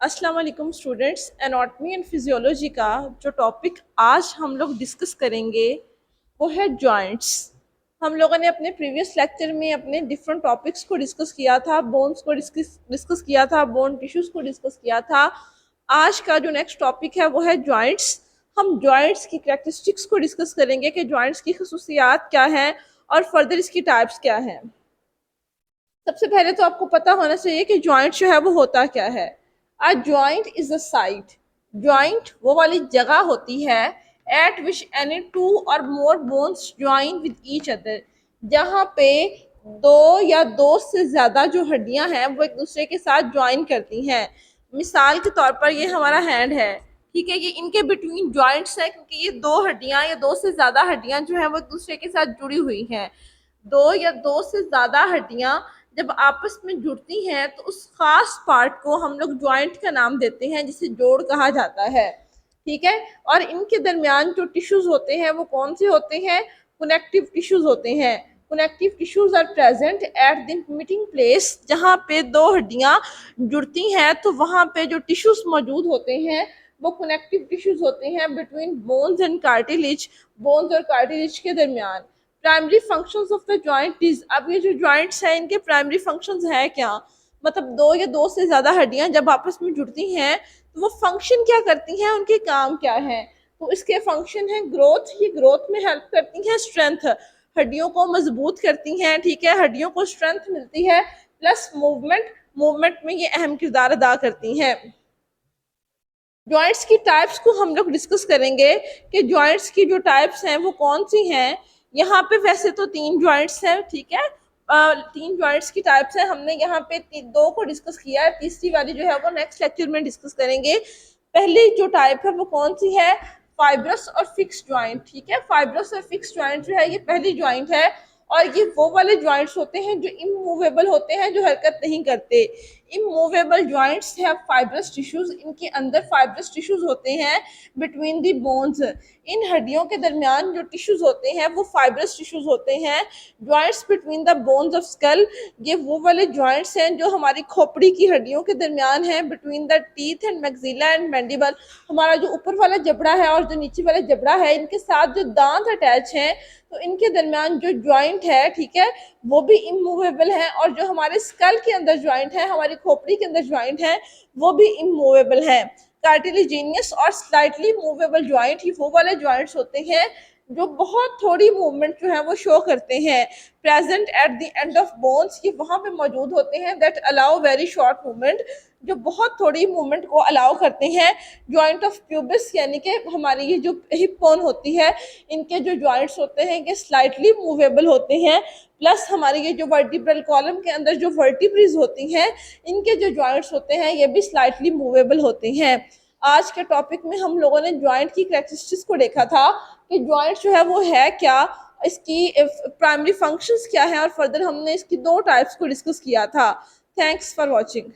अस्सलाम वालेकुम students. Anatomy and physiology का जो टॉपिक आज हम लोग डिस्कस करेंगे वो है जॉइंट्स। हम लोगों ने अपने प्रीवियस लेक्चर में अपने डिफरेंट टॉपिक्स को डिस्कस किया था, बोन्स को डिस्कस किया था, बोन टिश्यूज़ को डिस्कस किया था। आज का जो नेक्स्ट टॉपिक है वो है जॉइंट्स। हम जॉइंट्स की कैरेक्टरिस्टिक्स को डिस्कस करेंगे कि जॉइंट्स की खसूसियात क्या हैं और फर्दर इसकी टाइप्स क्या हैं। सबसे पहले तो आपको पता होना चाहिए कि जॉइंट जो है वो होता क्या है। A joint is a site. Joint वो वाली जगह होती है eight which any two or more bones join with each other, जहाँ पे दो या दो से ज़्यादा जो हड्डियां हैं वो एक दूसरे के साथ ज्वाइन करती हैं। मिसाल के तौर पर ये हमारा हैंड है, ठीक है, ये इनके बिटवीन जॉइंट्स है क्योंकि ये दो हड्डियां या दो से ज़्यादा हड्डियां जो हैं वो एक दूसरे के साथ जुड़ी हुई हैं। दो या दो से ज़्यादा हड्डियां जब आपस में जुड़ती हैं तो उस खास पार्ट को हम लोग जॉइंट का नाम देते हैं, जिसे जोड़ कहा जाता है। ठीक है। और इनके दरमियान जो टिश्यूज होते हैं वो कौन से होते हैं? कनेक्टिव टिश्यूज होते हैं। Connective tissues are present at the meeting place. जहाँ पे दो हड्डियां जुड़ती हैं तो वहाँ पे जो टिश्यूज मौजूद होते हैं वो कनेक्टिव टिश्यूज होते हैं between bones and cartilage. Bones और कार्टिलेज के दरमियान। Primary functions of the joint is, अब ये जो जॉइंट्स हैं इनके प्राइमरी फंक्शंस है क्या? मतलब दो या दो से ज्यादा हड्डियां जब आपस में जुड़ती हैं तो वो फंक्शन क्या करती हैं, उनके काम क्या है? तो इसके फंक्शन है ग्रोथ। ये ग्रोथ में हेल्प करती हैं, स्ट्रेंथ, हड्डियों को मजबूत करती हैं, ठीक है, हड्डियों को स्ट्रेंथ मिलती है, प्लस मूवमेंट, मूवमेंट में ये अहम किरदार अदा करती हैं। जॉइंट्स की टाइप्स को हम लोग डिस्कस करेंगे कि जॉइंट्स की जो टाइप्स हैं वो कौन सी हैं। यहाँ पे वैसे तो तीन जॉइंट्स हैं, ठीक है, तीन जॉइंट्स की टाइप्स हैं। हमने यहाँ पे दो को डिस्कस किया है, तीसरी वाली जो है वो नेक्स्ट लेक्चर में डिस्कस करेंगे। पहली जो टाइप है वो कौन सी है? फाइब्रस और फिक्स जॉइंट, ठीक है। फाइब्रस और फिक्स जॉइंट जो है ये पहली जॉइंट है, और ये वो वाले जॉइंट्स होते हैं जो इमूवेबल होते हैं, जो हरकत नहीं करते। Immovable joints have fibrous tissues. इनके अंदर फाइब्रस टिश्यूज होते हैं बिटवीन दी बोन्स। इन हड्डियों के दरमियान जो टिश्यूज होते हैं वो फाइब्रस टिश्यूज होते हैं। Joints between the bones of skull, ये वो वाले जॉइंट्स हैं जो हमारी खोपड़ी की हड्डियों के दरमियान हैं, between the teeth and maxilla and mandible. हमारा जो ऊपर वाला जबड़ा है और जो नीचे वाला जबड़ा है, इनके साथ जो दांत अटैच हैं, तो इनके दरमियान जो जॉइंट है, ठीक है, वो भी इमूवेबल है। और जो हमारे स्कल के अंदर जॉइंट है, हमारी खोपड़ी के अंदर जॉइंट है, वो भी इमूवेबल है। कार्टिलेजिनियस और स्लाइटली मूवेबल जॉइंट, ये वो वाले जॉइंट्स होते हैं जो बहुत थोड़ी मूवमेंट जो है वो शो करते हैं। Present at the end of bones, ये वहाँ पे मौजूद होते हैं, that allow very short movement, जो बहुत थोड़ी मूवमेंट को अलाउ करते हैं। जॉइंट ऑफ प्यूबिस, यानी कि हमारी ये जो हिप बोन होती है, इनके जो जॉइंट्स होते हैं ये स्लाइटली मूवेबल होते हैं। प्लस हमारे ये जो वर्टिब्रल कॉलम के अंदर जो वर्टिब्रीज होती हैं, इनके जो जॉइंट्स होते हैं ये भी स्लाइटली मूवेबल होते हैं। आज के टॉपिक में हम लोगों ने जॉइंट की कैरेक्टरिस्टिक्स को देखा था कि जॉइंट जो है वो है क्या, इसकी प्राइमरी फंक्शंस क्या है, और फर्दर हमने इसकी दो टाइप्स को डिस्कस किया था। Thanks for watching.